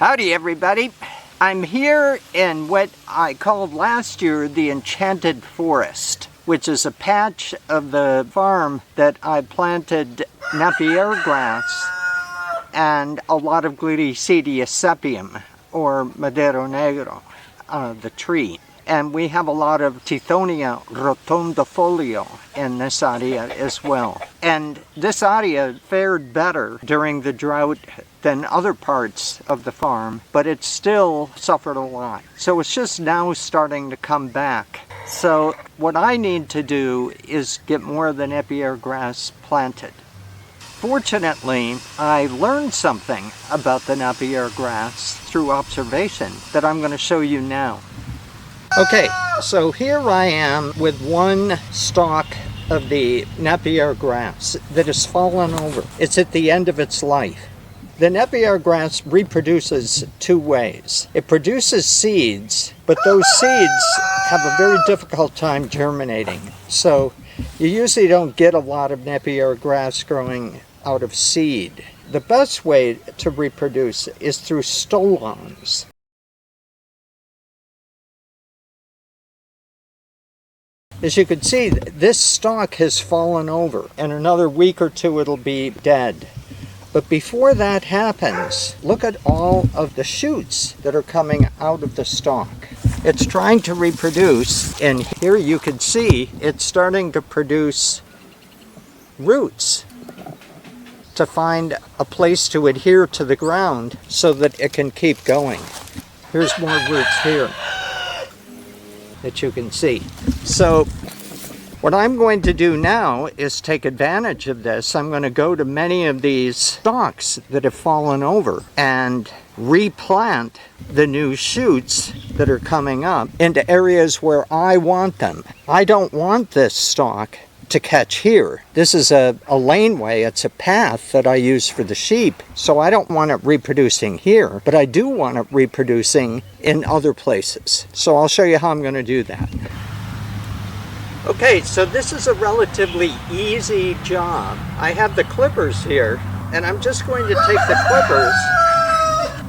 Howdy everybody. I'm here in what I called last year the Enchanted Forest, which is a patch of the farm that I planted Napier grass and a lot of Gliricidia sepium, or Madero Negro, the tree. And we have a lot of Tithonia rotundifolio in this area as well. And this area fared better during the drought than other parts of the farm, but it still suffered a lot. So it's just now starting to come back. So what I need to do is get more of the Napier grass planted. Fortunately, I learned something about the Napier grass through observation that I'm going to show you now. Okay, so here I am with one stalk of the Napier grass that has fallen over. It's at the end of its life. The Napier grass reproduces two ways. It produces seeds, but those seeds have a very difficult time germinating. So you usually don't get a lot of Napier grass growing out of seed. The best way to reproduce is through stolons. As you can see, this stalk has fallen over. In another week or two, it'll be dead. But before that happens, look at all of the shoots that are coming out of the stalk. It's trying to reproduce, and here you can see it's starting to produce roots to find a place to adhere to the ground so that it can keep going. Here's more roots here that you can see. So what I'm going to do now is take advantage of this. I'm going to go to many of these stalks that have fallen over and replant the new shoots that are coming up into areas where I want them. I don't want this stalk to catch here. This is a laneway, it's a path that I use for the sheep, so I don't want it reproducing here, but I do want it reproducing in other places. So I'll show you how I'm going to do that. Okay, so this is a relatively easy job. I have the clippers here, and I'm just going to take the clippers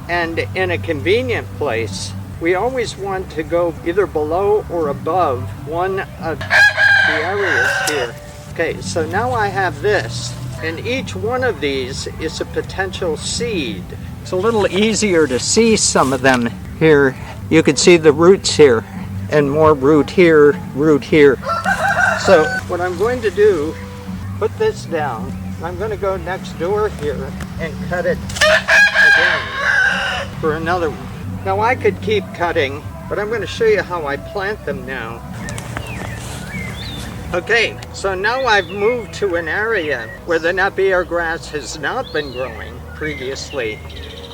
and in a convenient place. We always want to go either below or above one of the areas here. Okay, so now I have this, and each one of these is a potential seed. It's a little easier to see some of them here. You can see the roots here, and more root here, root here. So what I'm going to do, put this down. I'm going to go next door here and cut it again for another one. Now I could keep cutting, but I'm going to show you how I plant them now. Okay, so now I've moved to an area where the Napier grass has not been growing previously,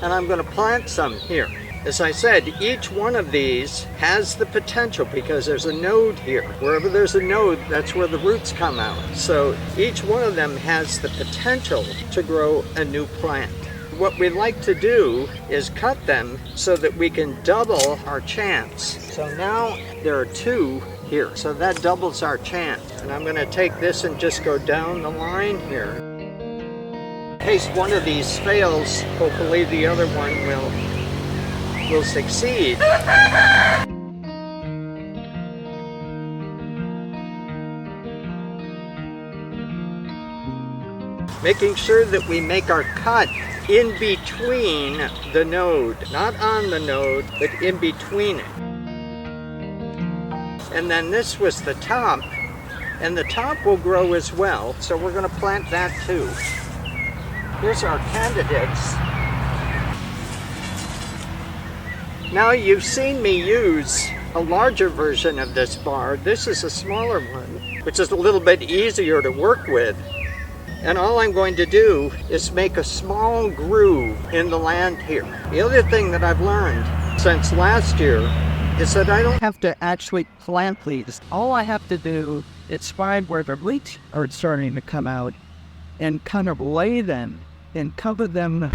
and I'm going to plant some here. As I said, each one of these has the potential because there's a node here. Wherever there's a node, that's where the roots come out. So each one of them has the potential to grow a new plant. What we like to do is cut them so that we can double our chance. So now there are two here, so that doubles our chance. And I'm going to take this and just go down the line here. In case one of these fails, hopefully the other one will succeed. Making sure that we make our cut in between the node, not on the node, but in between it. And then this was the top, and the top will grow as well, so we're going to plant that too. Here's our candidates. Now you've seen me use a larger version of this bar. This is a smaller one, which is a little bit easier to work with. And all I'm going to do is make a small groove in the land here. The other thing that I've learned since last year is that I don't have to actually plant these. All I have to do is find where the roots are starting to come out and kind of lay them and cover them,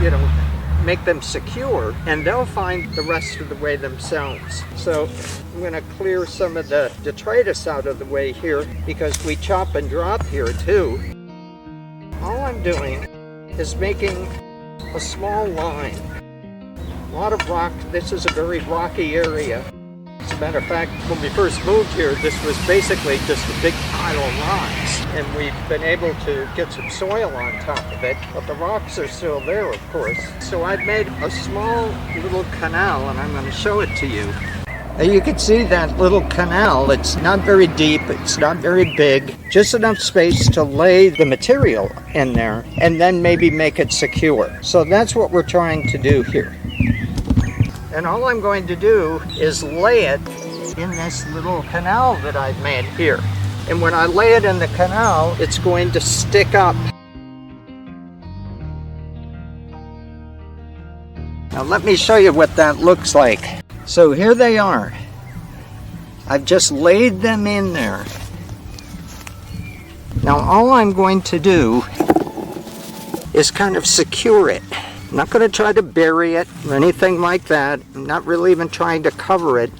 make them secure, and they'll find the rest of the way themselves. So I'm going to clear some of the detritus out of the way here because we chop and drop here too. All I'm doing is making a small line A lot of rock. This is a very rocky area. As a matter of fact, when we first moved here, this was basically just a big pile of rocks. And we've been able to get some soil on top of it, but the rocks are still there, of course. So I've made a small little canal, and I'm going to show it to you. You can see that little canal. It's not very deep, it's not very big, just enough space to lay the material in there and then maybe make it secure. So that's what we're trying to do here. And all I'm going to do is lay it in this little canal that I've made here. And when I lay it in the canal, it's going to stick up. Now let me show you what that looks like. So here they are. I've just laid them in there. Now all I'm going to do is kind of secure it. I'm not going to try to bury it or anything like that. I'm not really even trying to cover it.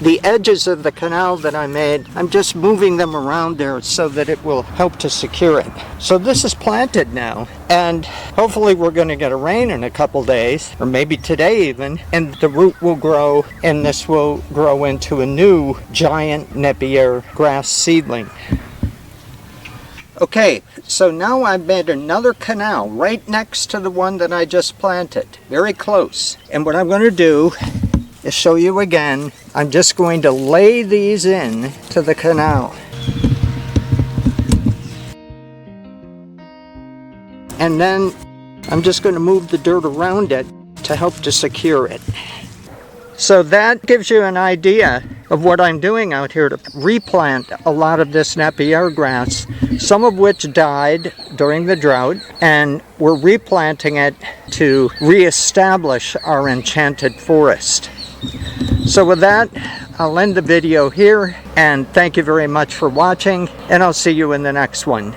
The edges of the canal that I made, I'm just moving them around there so that it will help to secure it. So this is planted now, and hopefully we're going to get a rain in a couple days, or maybe today even, and the root will grow, and this will grow into a new giant Napier grass seedling. Okay, so now I've made another canal right next to the one that I just planted, very close. And what I'm going to do is show you again. I'm just going to lay these in to the canal. And then I'm just going to move the dirt around it to help to secure it. So that gives you an idea of what I'm doing out here to replant a lot of this Napier grass, some of which died during the drought, and we're replanting it to reestablish our enchanted forest. So with that, I'll end the video here, and thank you very much for watching, and I'll see you in the next one.